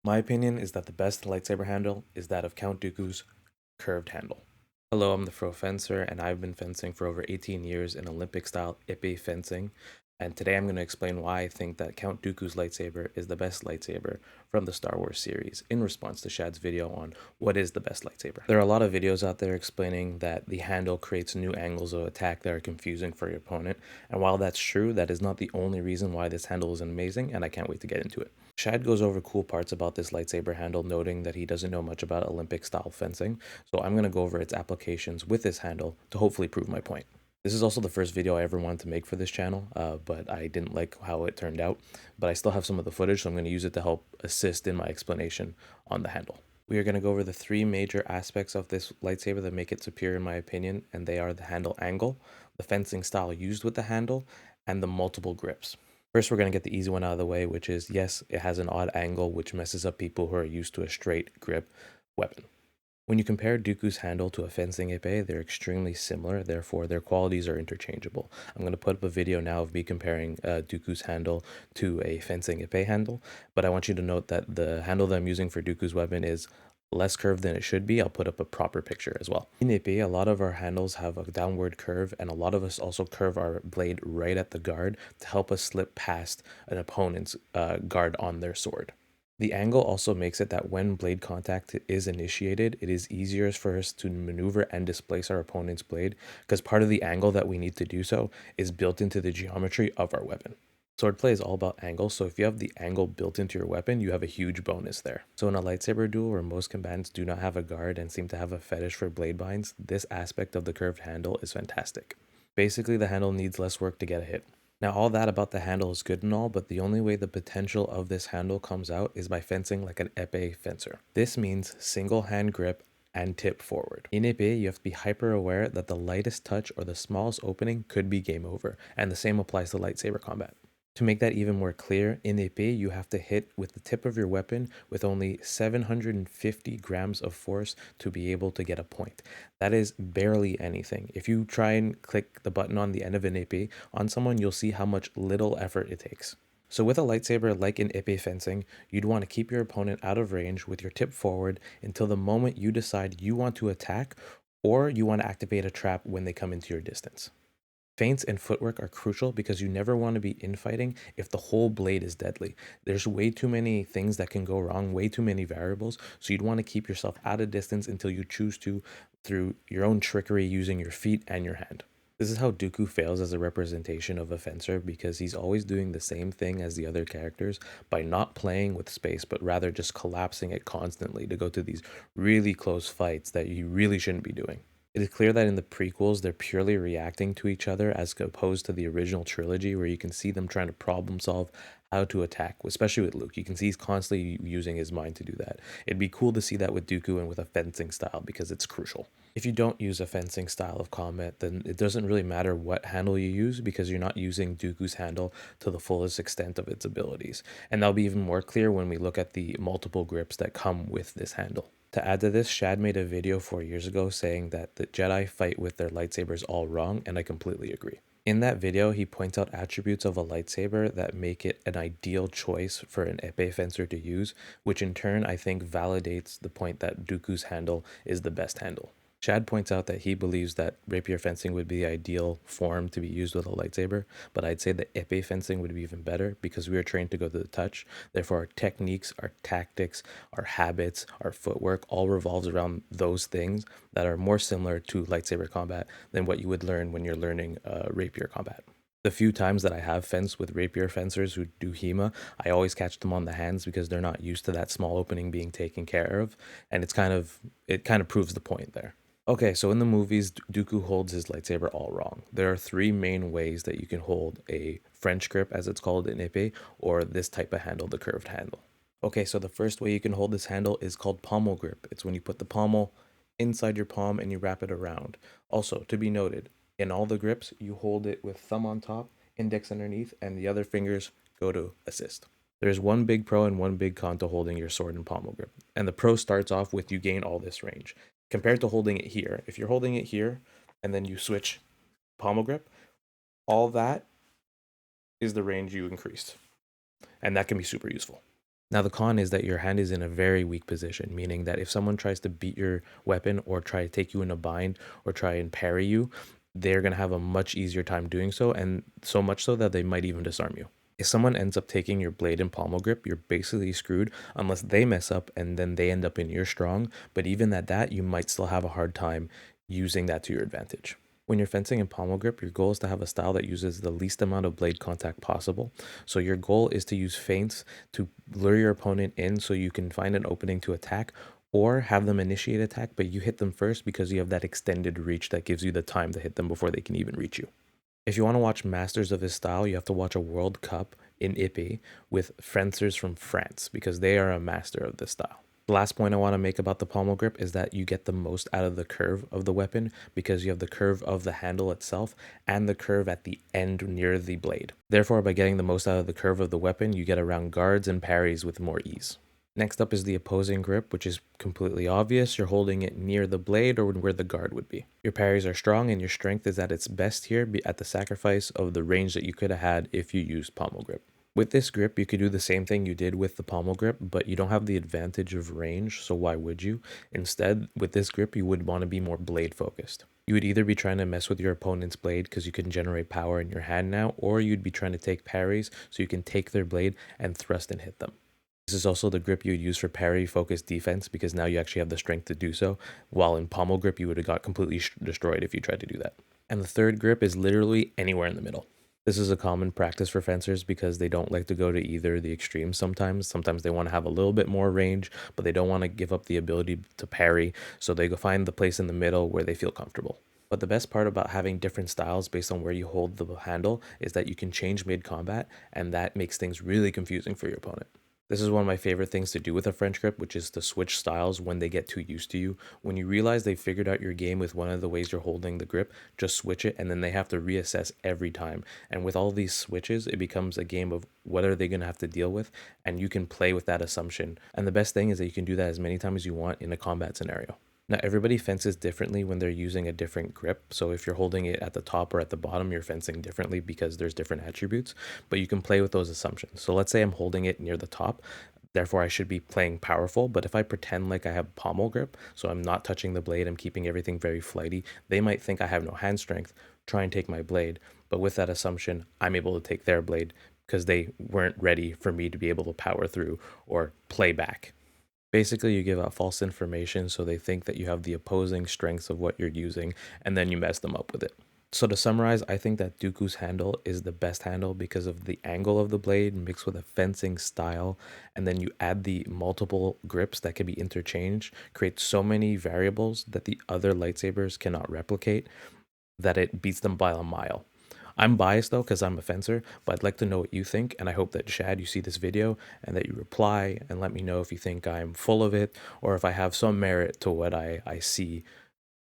My opinion is that the best lightsaber handle is that of Count Dooku's curved handle. Hello, I'm the pro fencer, and I've been fencing for over 18 years in Olympic style Epee fencing. And today I'm going to explain why I think that Count Dooku's lightsaber is the best lightsaber from the Star Wars series in response to Shad's video on what is the best lightsaber. There are a lot of videos out there explaining that the handle creates new angles of attack that are confusing for your opponent. And while that's true, that is not the only reason why this handle is amazing, and I can't wait to get into it. Shad goes over cool parts about this lightsaber handle, noting that he doesn't know much about Olympic style fencing, so I'm going to go over its applications with this handle to hopefully prove my point. This is also the first video I ever wanted to make for this channel, but I didn't like how it turned out. But I still have some of the footage, so I'm going to use it to help assist in my explanation on the handle. We are going to go over the three major aspects of this lightsaber that make it superior in my opinion, and they are the handle angle, the fencing style used with the handle, and the multiple grips. First, we're going to get the easy one out of the way, which is, yes, it has an odd angle, which messes up people who are used to a straight grip weapon. When you compare Dooku's handle to a fencing epee, they're extremely similar, therefore their qualities are interchangeable. I'm going to put up a video now of me comparing Dooku's handle to a fencing epee handle, but I want you to note that the handle that I'm using for Dooku's weapon is less curved than it should be. I'll put up a proper picture as well. In epee, a lot of our handles have a downward curve, and a lot of us also curve our blade right at the guard to help us slip past an opponent's guard on their sword. The angle also makes it that when blade contact is initiated, it is easier for us to maneuver and displace our opponent's blade because part of the angle that we need to do so is built into the geometry of our weapon. Swordplay is all about angle, so if you have the angle built into your weapon, you have a huge bonus there. So in a lightsaber duel where most combatants do not have a guard and seem to have a fetish for blade binds, this aspect of the curved handle is fantastic. Basically, the handle needs less work to get a hit. Now, all that about the handle is good and all, but the only way the potential of this handle comes out is by fencing like an epee fencer. This means single hand grip and tip forward. In epee, you have to be hyper aware that the lightest touch or the smallest opening could be game over, and the same applies to lightsaber combat. To make that even more clear, in epee, you have to hit with the tip of your weapon with only 750 grams of force to be able to get a point. That is barely anything. If you try and click the button on the end of an epee on someone, you'll see how much little effort it takes. So with a lightsaber like in epee fencing, you'd want to keep your opponent out of range with your tip forward until the moment you decide you want to attack or you want to activate a trap when they come into your distance. Feints and footwork are crucial because you never want to be infighting if the whole blade is deadly. There's way too many things that can go wrong, way too many variables, so you'd want to keep yourself out of distance until you choose to through your own trickery using your feet and your hand. This is how Dooku fails as a representation of a fencer because he's always doing the same thing as the other characters by not playing with space but rather just collapsing it constantly to go to these really close fights that you really shouldn't be doing. It is clear that in the prequels, they're purely reacting to each other as opposed to the original trilogy, where you can see them trying to problem solve how to attack, especially with Luke. You can see he's constantly using his mind to do that. It'd be cool to see that with Dooku and with a fencing style because it's crucial. If you don't use a fencing style of combat, then it doesn't really matter what handle you use because you're not using Dooku's handle to the fullest extent of its abilities. And that'll be even more clear when we look at the multiple grips that come with this handle. To add to this, Shad made a video 4 years ago saying that the Jedi fight with their lightsabers all wrong, and I completely agree. In that video, he points out attributes of a lightsaber that make it an ideal choice for an epee fencer to use, which in turn I think validates the point that Dooku's handle is the best handle. Shad points out that he believes that rapier fencing would be the ideal form to be used with a lightsaber, but I'd say that epee fencing would be even better because we are trained to go to the touch. Therefore, our techniques, our tactics, our habits, our footwork all revolves around those things that are more similar to lightsaber combat than what you would learn when you're learning rapier combat. The few times that I have fenced with rapier fencers who do HEMA, I always catch them on the hands because they're not used to that small opening being taken care of, and it kind of proves the point there. Okay, so in the movies, Dooku holds his lightsaber all wrong. There are three main ways that you can hold a French grip, as it's called in epee, or this type of handle, the curved handle. Okay, so the first way you can hold this handle is called pommel grip. It's when you put the pommel inside your palm and you wrap it around. Also, to be noted, in all the grips, you hold it with thumb on top, index underneath, and the other fingers go to assist. There's one big pro and one big con to holding your sword in pommel grip. And the pro starts off with you gain all this range. Compared to holding it here, if you're holding it here and then you switch pommel grip, all that is the range you increased. And that can be super useful. Now, the con is that your hand is in a very weak position, meaning that if someone tries to beat your weapon or try to take you in a bind or try and parry you, they're going to have a much easier time doing so, and so much so that they might even disarm you. If someone ends up taking your blade in pommel grip, you're basically screwed unless they mess up and then they end up in your strong. But even at that, you might still have a hard time using that to your advantage. When you're fencing in pommel grip, your goal is to have a style that uses the least amount of blade contact possible. So your goal is to use feints to lure your opponent in so you can find an opening to attack, or have them initiate attack, but you hit them first because you have that extended reach that gives you the time to hit them before they can even reach you. If you want to watch masters of his style, you have to watch a World Cup in Epee with fencers from France because they are a master of this style. The last point I want to make about the pommel grip is that you get the most out of the curve of the weapon because you have the curve of the handle itself and the curve at the end near the blade. Therefore, by getting the most out of the curve of the weapon, you get around guards and parries with more ease. Next up is the opposing grip, which is completely obvious. You're holding it near the blade or where the guard would be. Your parries are strong and your strength is at its best here, at the sacrifice of the range that you could have had if you used pommel grip. With this grip, you could do the same thing you did with the pommel grip, but you don't have the advantage of range, so why would you? Instead, with this grip, you would want to be more blade focused. You would either be trying to mess with your opponent's blade because you can generate power in your hand now, or you'd be trying to take parries so you can take their blade and thrust and hit them. This is also the grip you would use for parry focused defense because now you actually have the strength to do so, while in pommel grip you would have got completely destroyed if you tried to do that. And the third grip is literally anywhere in the middle. This is a common practice for fencers because they don't like to go to either the extremes sometimes. Sometimes they want to have a little bit more range, but they don't want to give up the ability to parry, so they go find the place in the middle where they feel comfortable. But the best part about having different styles based on where you hold the handle is that you can change mid-combat, and that makes things really confusing for your opponent. This is one of my favorite things to do with a French grip, which is to switch styles when they get too used to you. When you realize they've figured out your game with one of the ways you're holding the grip, just switch it and then they have to reassess every time. And with all these switches, it becomes a game of what are they going to have to deal with, and you can play with that assumption. And the best thing is that you can do that as many times as you want in a combat scenario. Now, everybody fences differently when they're using a different grip. So if you're holding it at the top or at the bottom, you're fencing differently because there's different attributes, but you can play with those assumptions. So let's say I'm holding it near the top, therefore I should be playing powerful. But if I pretend like I have pommel grip, so I'm not touching the blade, I'm keeping everything very flighty, they might think I have no hand strength, try and take my blade. But with that assumption, I'm able to take their blade because they weren't ready for me to be able to power through or play back. Basically, you give out false information so they think that you have the opposing strengths of what you're using, and then you mess them up with it. So to summarize, I think that Dooku's handle is the best handle because of the angle of the blade mixed with a fencing style, and then you add the multiple grips that can be interchanged, create so many variables that the other lightsabers cannot replicate, that it beats them by a mile. I'm biased though because I'm a fencer, but I'd like to know what you think, and I hope that Shad, you see this video and that you reply and let me know if you think I'm full of it or if I have some merit to what I see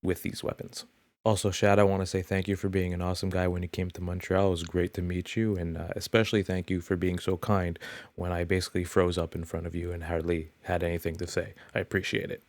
with these weapons. Also, Shad, I want to say thank you for being an awesome guy when you came to Montreal. It was great to meet you, and especially thank you for being so kind when I basically froze up in front of you and hardly had anything to say. I appreciate it.